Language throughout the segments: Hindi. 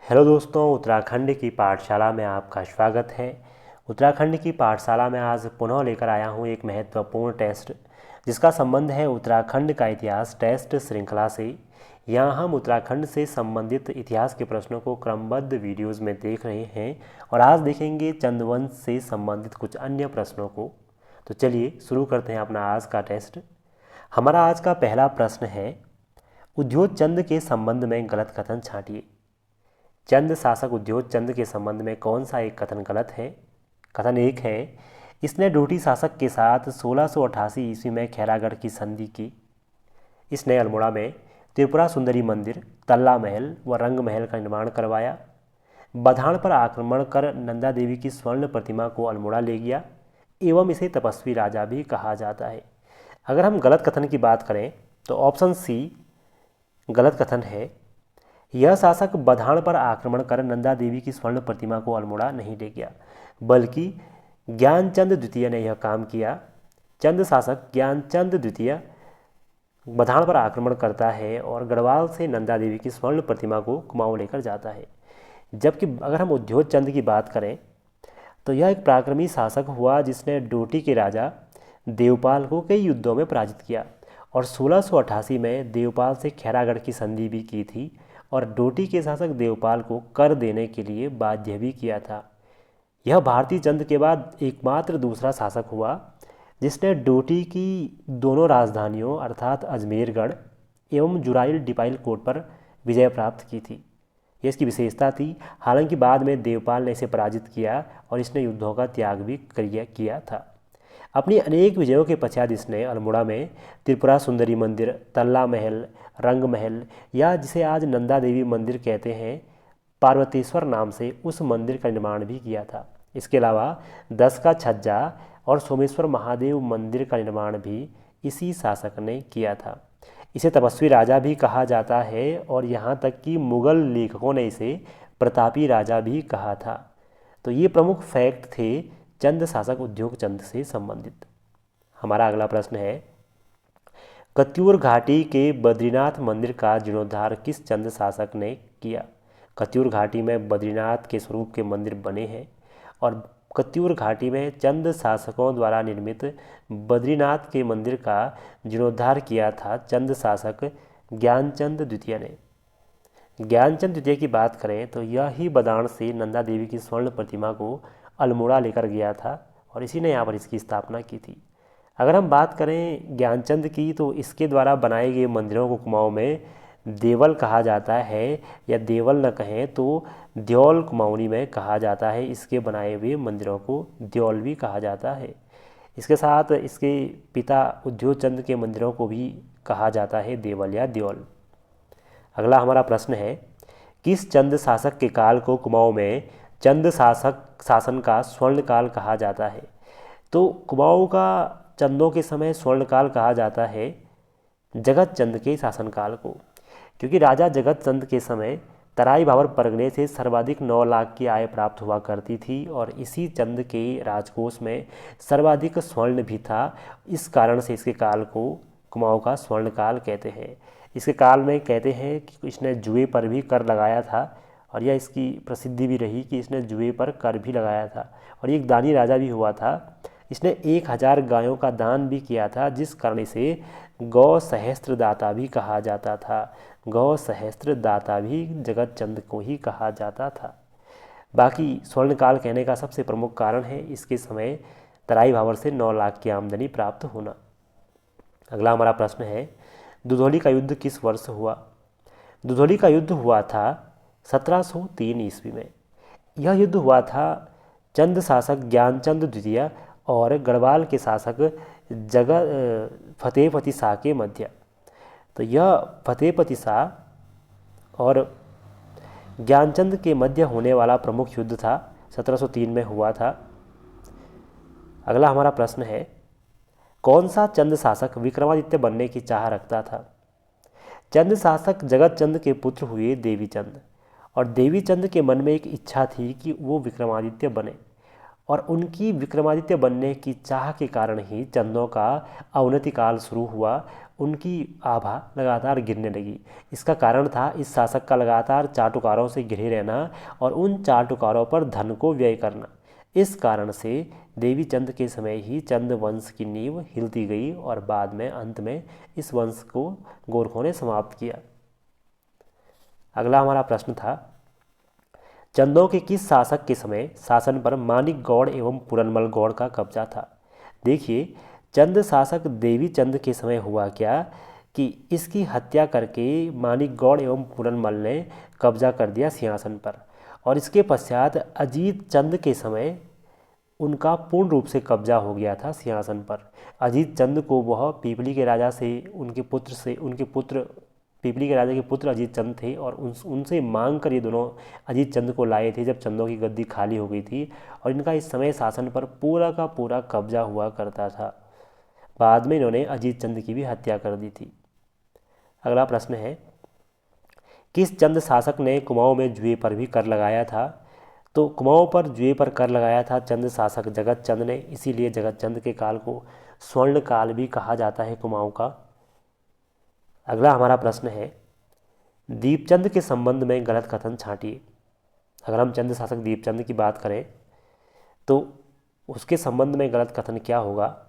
हेलो दोस्तों, उत्तराखंड की पाठशाला में आपका स्वागत है। उत्तराखंड की पाठशाला में आज पुनः लेकर आया हूँ एक महत्वपूर्ण टेस्ट जिसका संबंध है उत्तराखंड का इतिहास टेस्ट श्रृंखला से। यहाँ हम उत्तराखंड से संबंधित इतिहास के प्रश्नों को क्रमबद्ध वीडियोज़ में देख रहे हैं और आज देखेंगे चंदवंश से संबंधित कुछ अन्य प्रश्नों को। तो चलिए शुरू करते हैं अपना आज का टेस्ट। हमारा आज का पहला प्रश्न है, उद्योग चंद के संबंध में गलत कथन छांटिए। चंद शासक उद्योग चंद के संबंध में कौन सा एक कथन गलत है? कथन एक है, इसने डोटी शासक के साथ 1688 ईस्वी में खैरागढ़ की संधि की। इसने अल्मोड़ा में त्रिपुरा सुंदरी मंदिर, तल्ला महल व रंग महल का निर्माण करवाया। बधान पर आक्रमण कर नंदा देवी की स्वर्ण प्रतिमा को अल्मोड़ा ले गया एवं इसे तपस्वी राजा भी कहा जाता है। अगर हम गलत कथन की बात करें तो ऑप्शन सी गलत कथन है। यह शासक बधान पर आक्रमण कर नंदा देवी की स्वर्ण प्रतिमा को अल्मोड़ा नहीं ले गया, बल्कि ज्ञानचंद द्वितीय ने यह काम किया। चंद शासक ज्ञानचंद द्वितीय बधान पर आक्रमण करता है और गढ़वाल से नंदा देवी की स्वर्ण प्रतिमा को कुमाऊं लेकर जाता है। जबकि अगर हम उद्योग चंद की बात करें तो यह एक पराक्रमी शासक हुआ जिसने डोटी के राजा देवपाल को कई युद्धों में पराजित किया और 1688 में देवपाल से खैरागढ़ की संधि भी की थी और डोटी के शासक देवपाल को कर देने के लिए बाध्य भी किया था। यह भारतीय चंद के बाद एकमात्र दूसरा शासक हुआ जिसने डोटी की दोनों राजधानियों अर्थात अजमेरगढ़ एवं जुराइल डिपाइल कोट पर विजय प्राप्त की थी। यह इसकी विशेषता थी। हालांकि बाद में देवपाल ने इसे पराजित किया और इसने युद्धों का त्याग भी किया था। अपनी अनेक विजयों के पश्चात इसने अल्मोड़ा में त्रिपुरा सुंदरी मंदिर, तल्ला महल, रंग महल या जिसे आज नंदा देवी मंदिर कहते हैं, पार्वतेश्वर नाम से उस मंदिर का निर्माण भी किया था। इसके अलावा 10 का छज्जा और सोमेश्वर महादेव मंदिर का निर्माण भी इसी शासक ने किया था। इसे तपस्वी राजा भी कहा जाता है और यहाँ तक कि मुगल लेखकों ने इसे प्रतापी राजा भी कहा था। तो ये प्रमुख फैक्ट थे चंद शासक उद्योग चंद से संबंधित। हमारा अगला प्रश्न है, कत्यूर घाटी के बद्रीनाथ मंदिर का जीर्णोद्धार किस चंद शासक ने किया? कत्यूर घाटी में बद्रीनाथ के स्वरूप के मंदिर बने हैं और कत्यूर घाटी में चंद शासकों द्वारा निर्मित बद्रीनाथ के मंदिर का जीर्णोद्धार किया था चंद शासक ज्ञानचंद द्वितीय ने। ज्ञानचंद द्वितीय की बात करें तो यह ही बदान से नंदा देवी की स्वर्ण प्रतिमा को अल्मोड़ा लेकर गया था और इसी ने यहाँ पर इसकी स्थापना की थी। अगर हम बात करें ज्ञानचंद की तो इसके द्वारा बनाए गए मंदिरों को कुमाऊं में देवल कहा जाता है या देवल न कहें तो द्योल कुमाऊनी में कहा जाता है। इसके बनाए हुए मंदिरों को द्योल भी कहा जाता है। इसके साथ इसके पिता उद्योग चंद के मंदिरों को भी कहा जाता है देवल या द्योल। अगला हमारा प्रश्न है, किस चंद शासक के काल को कुमाऊं में चंद शासक शासन का स्वर्णकाल कहा जाता है? तो कुमाऊं का चंदों के समय स्वर्णकाल कहा जाता है जगत चंद के शासनकाल को, क्योंकि राजा जगत चंद के समय तराई भावर परगने से सर्वाधिक 9 लाख की आय प्राप्त हुआ करती थी और इसी चंद के राजकोष में सर्वाधिक स्वर्ण भी था। इस कारण से इसके काल को कुमाऊं का स्वर्णकाल कहते हैं। इसके काल में कहते हैं कि इसने जुए पर भी कर लगाया था और यह इसकी प्रसिद्धि भी रही कि इसने जुए पर कर भी लगाया था और ये एक दानी राजा भी हुआ था। इसने 1000 गायों का दान भी किया था, जिस कारण इसे गौ सहस्त्र दाता भी कहा जाता था। गौ सहस्त्र दाता भी जगत चंद को ही कहा जाता था। बाकी स्वर्णकाल कहने का सबसे प्रमुख कारण है इसके समय तराई भावर से 9 लाख की आमदनी प्राप्त होना। अगला हमारा प्रश्न है, दुधौली का युद्ध किस वर्ष हुआ? दुधौली का युद्ध हुआ था 1703 ईस्वी में। यह युद्ध हुआ था चंद शासक ज्ञानचंद द्वितीय और गढ़वाल के शासक फतेहपति शाह के मध्य। तो यह फतेहपति शाह और ज्ञानचंद के मध्य होने वाला प्रमुख युद्ध था, 1703 में हुआ था। अगला हमारा प्रश्न है, कौन सा चंद शासक विक्रमादित्य बनने की चाह रखता था? चंद शासक जगत चंद के पुत्र हुए देवीचंद और देवीचंद के मन में एक इच्छा थी कि वो विक्रमादित्य बने और उनकी विक्रमादित्य बनने की चाह के कारण ही चंदों का अवनति काल शुरू हुआ। उनकी आभा लगातार गिरने लगी। इसका कारण था इस शासक का लगातार चाटुकारों से घिरे रहना और उन चाटुकारों पर धन को व्यय करना। इस कारण से देवी चंद के समय ही चंद वंश की नींव हिलती गई और बाद में अंत में इस वंश को गोरखों ने समाप्त किया। अगला हमारा प्रश्न था, चंदों के किस शासक के समय शासन पर मानिक गौड़ एवं पुरनमल गौड़ का कब्जा था? देखिए, चंद शासक देवी चंद के समय हुआ क्या कि इसकी हत्या करके मानिक गौड़ एवं पुरनमल ने कब्जा कर दिया सिंहासन पर, और इसके पश्चात अजीत चंद के समय उनका पूर्ण रूप से कब्जा हो गया था सिंहासन पर। अजीत चंद को वह पीपली के राजा से उनके पुत्र पीपली के राजा के पुत्र अजीत चंद थे और उनसे मांग कर ये दोनों अजीत चंद को लाए थे जब चंदों की गद्दी खाली हो गई थी, और इनका इस समय शासन पर पूरा का पूरा कब्जा हुआ करता था। बाद में इन्होंने अजीत चंद की भी हत्या कर दी थी। अगला प्रश्न है, किस चंद शासक ने कुमाऊं में जुए पर भी कर लगाया था? तो कुमाऊं पर जुए पर कर लगाया था चंद शासक जगत चंद ने, इसीलिए जगत चंद के काल को स्वर्ण काल भी कहा जाता है कुमाऊं का। अगला हमारा प्रश्न है, दीपचंद के संबंध में गलत कथन छांटिए। अगर हम चंद शासक दीपचंद की बात करें तो उसके संबंध में गलत कथन क्या होगा?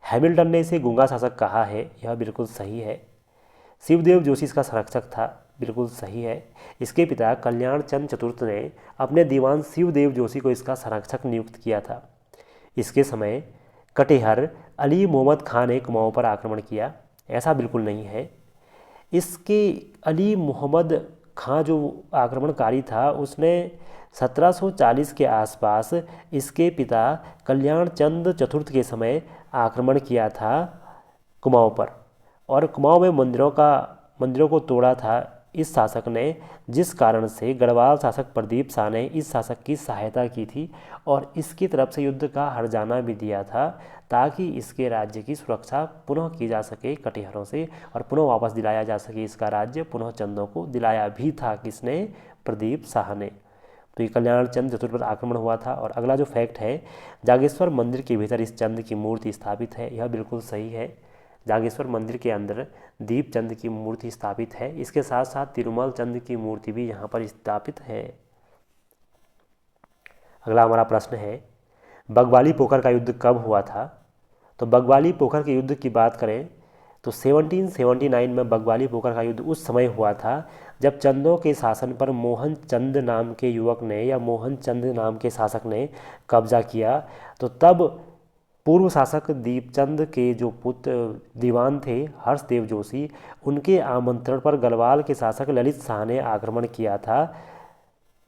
हैमिल्टन ने इसे गूंगा शासक कहा है, यह बिल्कुल सही है। शिवदेव जोशी इसका संरक्षक था, बिल्कुल सही है। इसके पिता कल्याण चंद चतुर्थ ने अपने दीवान शिवदेव जोशी को इसका संरक्षक नियुक्त किया था। इसके समय कटेहर अली मोहम्मद खान ने कुमाऊं पर आक्रमण किया, ऐसा बिल्कुल नहीं है। इसके अली मोहम्मद खां जो आक्रमणकारी था उसने 1740 के आसपास इसके पिता कल्याण चंद चतुर्थ के समय आक्रमण किया था कुमाऊं पर, और कुमाऊं में मंदिरों को तोड़ा था इस शासक ने, जिस कारण से गढ़वाल शासक प्रदीप शाह ने इस शासक की सहायता की थी और इसकी तरफ से युद्ध का हर्जाना भी दिया था ताकि इसके राज्य की सुरक्षा पुनः की जा सके कटिहारों से और पुनः वापस दिलाया जा सके इसका राज्य। पुनः चंदों को दिलाया भी था किसने? प्रदीप शाह ने। तो ये कल्याण चंद चतुर्थ पर आक्रमण हुआ था। और अगला जो फैक्ट है, जागेश्वर मंदिर के भीतर इस चंद की मूर्ति स्थापित है, यह बिल्कुल सही है। जागेश्वर मंदिर के अंदर दीपचंद की मूर्ति स्थापित है। इसके साथ साथ तिरुमल चंद की मूर्ति भी यहाँ पर स्थापित है। अगला हमारा प्रश्न है, बगवाली पोखर का युद्ध कब हुआ था? तो बगवाली पोखर के युद्ध की बात करें तो 1779 में बगवाली पोखर का युद्ध उस समय हुआ था जब चंदों के शासन पर मोहन चंद नाम के युवक ने या मोहन चंद नाम के शासक ने कब्जा किया। तो तब पूर्व शासक दीपचंद के जो पुत्र दीवान थे हर्षदेव जोशी, उनके आमंत्रण पर गढ़वाल के शासक ललित शाह ने आक्रमण किया था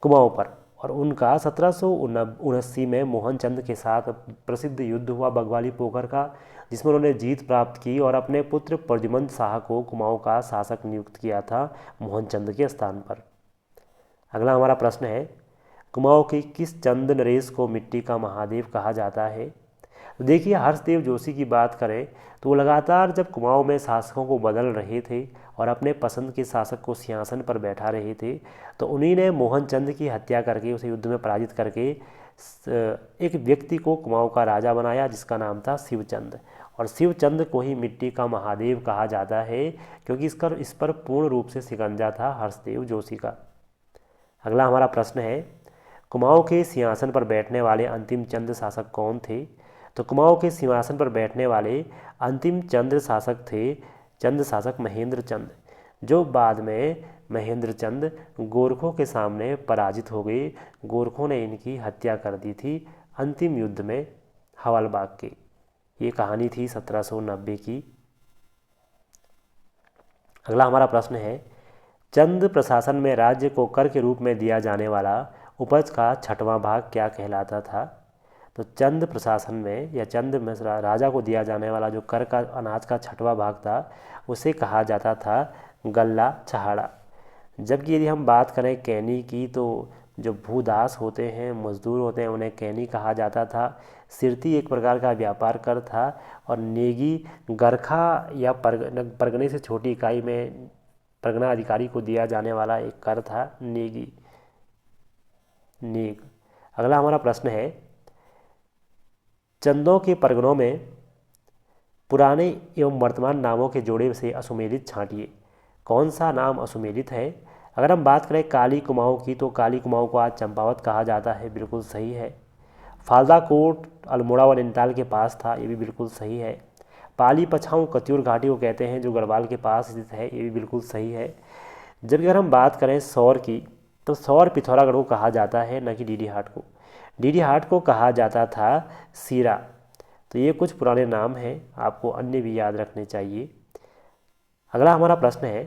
कुमाऊं पर, और उनका 1779 में मोहनचंद के साथ प्रसिद्ध युद्ध हुआ बगवाली पोखर का, जिसमें उन्होंने जीत प्राप्त की और अपने पुत्र प्रद्युमन शाह को कुमाऊं का शासक नियुक्त किया था मोहनचंद के स्थान पर। अगला हमारा प्रश्न है, कुमाऊं के किस चंद नरेश को मिट्टी का महादेव कहा जाता है? तो देखिए, हर्षदेव जोशी की बात करें तो वो लगातार जब कुमाऊं में शासकों को बदल रहे थे और अपने पसंद के शासक को सिंहासन पर बैठा रहे थे, तो उन्हीं ने मोहनचंद की हत्या करके उसे युद्ध में पराजित करके एक व्यक्ति को कुमाऊं का राजा बनाया जिसका नाम था शिवचंद, और शिवचंद को ही मिट्टी का महादेव कहा जाता है क्योंकि इस पर पूर्ण रूप से शिकंजा था हर्षदेव जोशी का। अगला हमारा प्रश्न है, कुमाऊं के सिंहासन पर बैठने वाले अंतिम चंद शासक कौन थे? तो कुमाऊं के सिंहासन पर बैठने वाले अंतिम चंद शासक थे चंद शासक महेंद्र चंद, जो बाद में महेंद्र चंद गोरखों के सामने पराजित हो गए। गोरखों ने इनकी हत्या कर दी थी अंतिम युद्ध में हवलबाग के। ये कहानी थी 1790 की। अगला हमारा प्रश्न है, चंद प्रशासन में राज्य को कर के रूप में दिया जाने वाला उपज का छठवां भाग क्या कहलाता था? तो चंद प्रशासन में या चंद में राजा को दिया जाने वाला जो कर का अनाज का छठवां भाग था उसे कहा जाता था गल्ला छहाड़ा। जबकि यदि हम बात करें कैनी की तो जो भूदास होते हैं, मजदूर होते हैं, उन्हें कैनी कहा जाता था। सिरती एक प्रकार का व्यापार कर था, और नेगी गरखा या परगने से छोटी इकाई में परगना अधिकारी को दिया जाने वाला एक कर था नेग। अगला हमारा प्रश्न है, चंदों के परगनों में पुराने एवं वर्तमान नामों के जोड़े से असुमेलित छांटिए। कौन सा नाम असुमेलित है? अगर हम बात करें काली कुमाऊँ की, तो काली कुमाऊँ को आज चंपावत कहा जाता है, बिल्कुल सही है। फालदा कोट अल्मोड़ा व नैनीताल के पास था, ये भी बिल्कुल सही है। पाली पछाऊँ कत्यूर घाटी को कहते हैं, जो गढ़वाल के पास स्थित है, ये भी बिल्कुल सही है। जबकि अगर हम बात करें सौर की, तो सौर पिथौरागढ़ को कहा जाता है, न कि डीडी हाट को। डीडी हाट को कहा जाता था सीरा। तो ये कुछ पुराने नाम हैं, आपको अन्य भी याद रखने चाहिए। अगला हमारा प्रश्न है,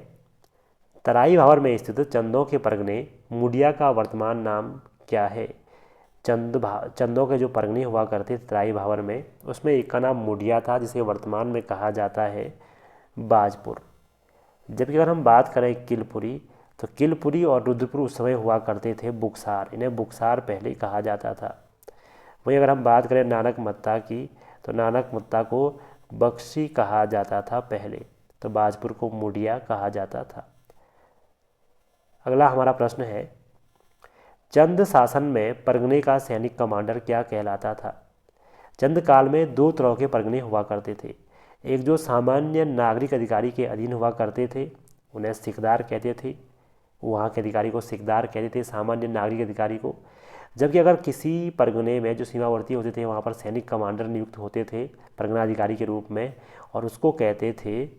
तराई भावर में स्थित चंदों के परगने मुडिया का वर्तमान नाम क्या है? चंदों के जो परगने हुआ करते थे तराई भावर में, उसमें एक का नाम मुडिया था, जिसे वर्तमान में कहा जाता है बाजपुर। जबकि अगर हम बात करें किलपुरी, तो किलपुरी और रुद्रपुर उस समय हुआ करते थे बुक्सार, इन्हें बुक्सार पहले कहा जाता था। वहीं अगर हम बात करें नानक मत्ता की, तो नानक मत्ता को बख्शी कहा जाता था पहले, तो बाजपुर को मुडिया कहा जाता था। अगला हमारा प्रश्न है, चंद शासन में परगने का सैनिक कमांडर क्या कहलाता था? चंद काल में दो तरह के परगने हुआ करते थे। एक जो सामान्य नागरिक अधिकारी के अधीन हुआ करते थे, उन्हें सिकदार कहते थे, वहाँ के अधिकारी को सिकदार कहते थे, सामान्य नागरिक अधिकारी को। जबकि अगर किसी परगने में जो सीमावर्ती होते थे, वहाँ पर सैनिक कमांडर नियुक्त होते थे परगना अधिकारी के रूप में, और उसको कहते थे,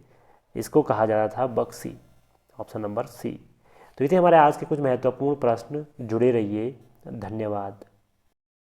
इसको कहा जाता था बख्शी। Option number C. तो ये थे हमारे आज के कुछ महत्वपूर्ण प्रश्न। जुड़े रहिए। धन्यवाद।